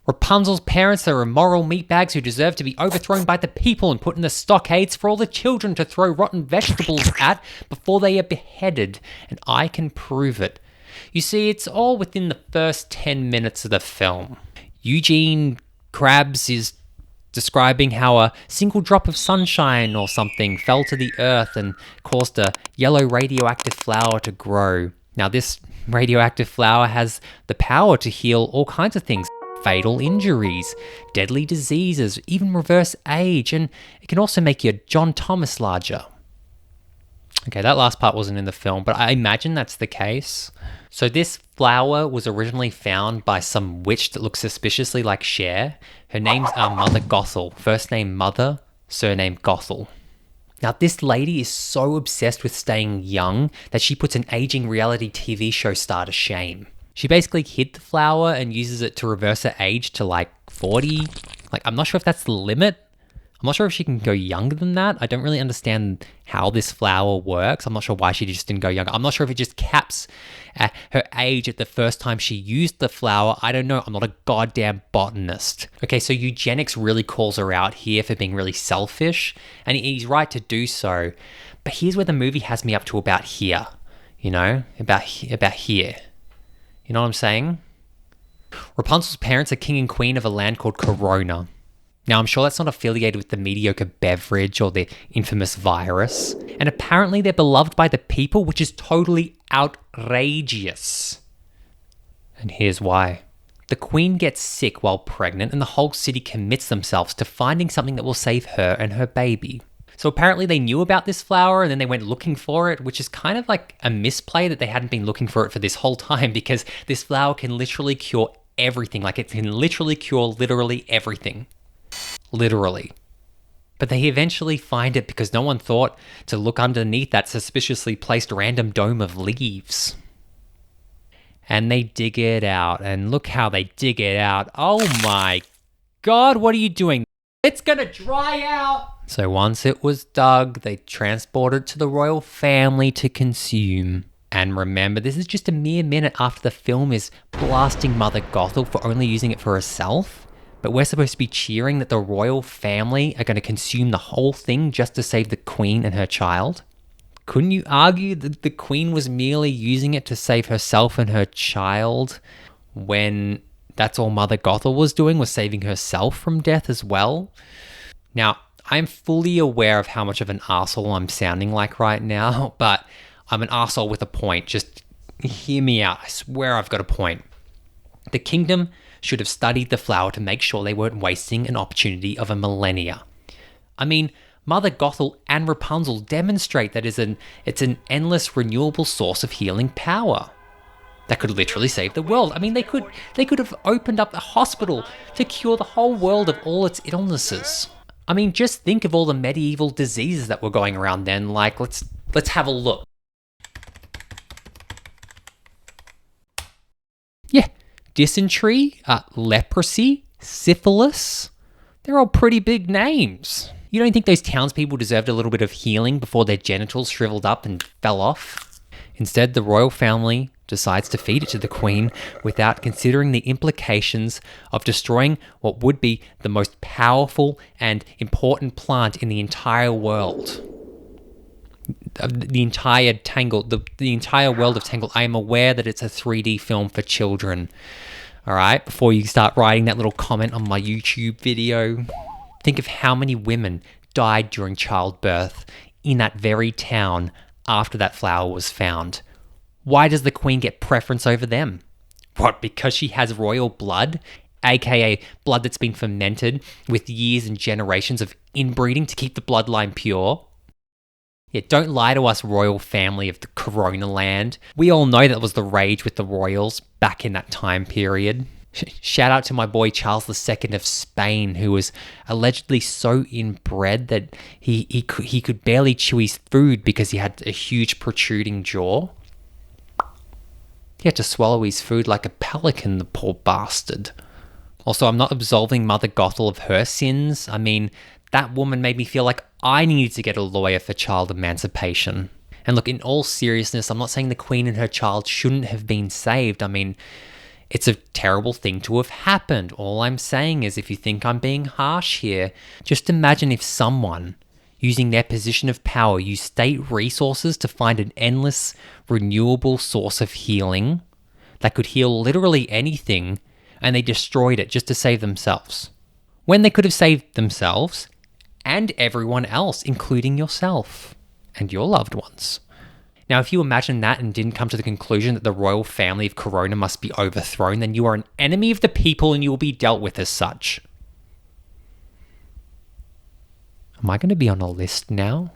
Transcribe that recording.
Rapunzel's parents are immoral meatbags who deserve to be overthrown by the people and put in the stockades for all the children to throw rotten vegetables at before they are beheaded, and I can prove it. You see, it's all within the first 10 minutes of the film. Eugene Krabs is describing how a single drop of sunshine or something fell to the earth and caused a yellow radioactive flower to grow. Now, this radioactive flower has the power to heal all kinds of things. Fatal injuries, deadly diseases, even reverse age, and it can also make your John Thomas larger. Okay, that last part wasn't in the film, but I imagine that's the case. So this flower was originally found by some witch that looks suspiciously like Cher. Her name's Mother Gothel. First name Mother, surname Gothel. Now, this lady is so obsessed with staying young that she puts an aging reality TV show star to shame. She basically hid the flower and uses it to reverse her age to like 40. Like, I'm not sure if that's the limit. I'm not sure if she can go younger than that. I don't really understand how this flower works. I'm not sure why she just didn't go younger. I'm not sure if it just caps at her age at the first time she used the flower. I don't know. I'm not a goddamn botanist. Okay, so eugenics really calls her out here for being really selfish, and he's right to do so. But here's where the movie has me up to about here. You know, about here. You know what I'm saying? Rapunzel's parents are king and queen of a land called Corona. Now, I'm sure that's not affiliated with the mediocre beverage or the infamous virus. And apparently they're beloved by the people, which is totally outrageous. And here's why. The queen gets sick while pregnant and the whole city commits themselves to finding something that will save her and her baby. So apparently they knew about this flower and then they went looking for it, which is kind of like a misplay that they hadn't been looking for it for this whole time, because this flower can literally cure everything. Like, it can literally cure literally everything. Literally. But they eventually find it because no one thought to look underneath that suspiciously placed random dome of leaves. And they dig it out, and look how they dig it out. Oh my God, what are you doing? It's gonna dry out! So once it was dug, they transported it to the royal family to consume. And remember, this is just a mere minute after the film is blasting Mother Gothel for only using it for herself. But we're supposed to be cheering that the royal family are going to consume the whole thing just to save the queen and her child. Couldn't you argue that the queen was merely using it to save herself and her child, when that's all Mother Gothel was doing, was saving herself from death as well? Now, I'm fully aware of how much of an arsehole I'm sounding like right now, but I'm an arsehole with a point. Just hear me out. I swear I've got a point. The kingdom should have studied the flower to make sure they weren't wasting an opportunity of a millennia. I mean, Mother Gothel and Rapunzel demonstrate that it's an endless renewable source of healing power that could literally save the world. I mean, they could have opened up a hospital to cure the whole world of all its illnesses. I mean, just think of all the medieval diseases that were going around then. Like, let's have a look. Yeah, dysentery, leprosy, syphilis. They're all pretty big names. You don't think those townspeople deserved a little bit of healing before their genitals shriveled up and fell off? Instead, the royal family decides to feed it to the queen without considering the implications of destroying what would be the most powerful and important plant in the entire world. The entire world of Tangled. I am aware that it's a 3D film for children. All right, before you start writing that little comment on my YouTube video, think of how many women died during childbirth in that very town after that flower was found. Why does the queen get preference over them? What, because she has royal blood? AKA blood that's been fermented with years and generations of inbreeding to keep the bloodline pure? Yeah, don't lie to us, royal family of the Corona land. We all know that was the rage with the royals back in that time period. Shout out to my boy Charles II of Spain, who was allegedly so inbred that he could barely chew his food because he had a huge protruding jaw. He had to swallow his food like a pelican, the poor bastard. Also, I'm not absolving Mother Gothel of her sins. I mean, that woman made me feel like I needed to get a lawyer for child emancipation. And look, in all seriousness, I'm not saying the queen and her child shouldn't have been saved. I mean, It's a terrible thing to have happened. All I'm saying is, if you think I'm being harsh here, just imagine if someone, using their position of power, used state resources to find an endless, renewable source of healing that could heal literally anything, and they destroyed it just to save themselves. When they could have saved themselves and everyone else, including yourself and your loved ones. Now, if you imagine that and didn't come to the conclusion that the royal family of Corona must be overthrown, then you are an enemy of the people and you will be dealt with as such. Am I going to be on a list now?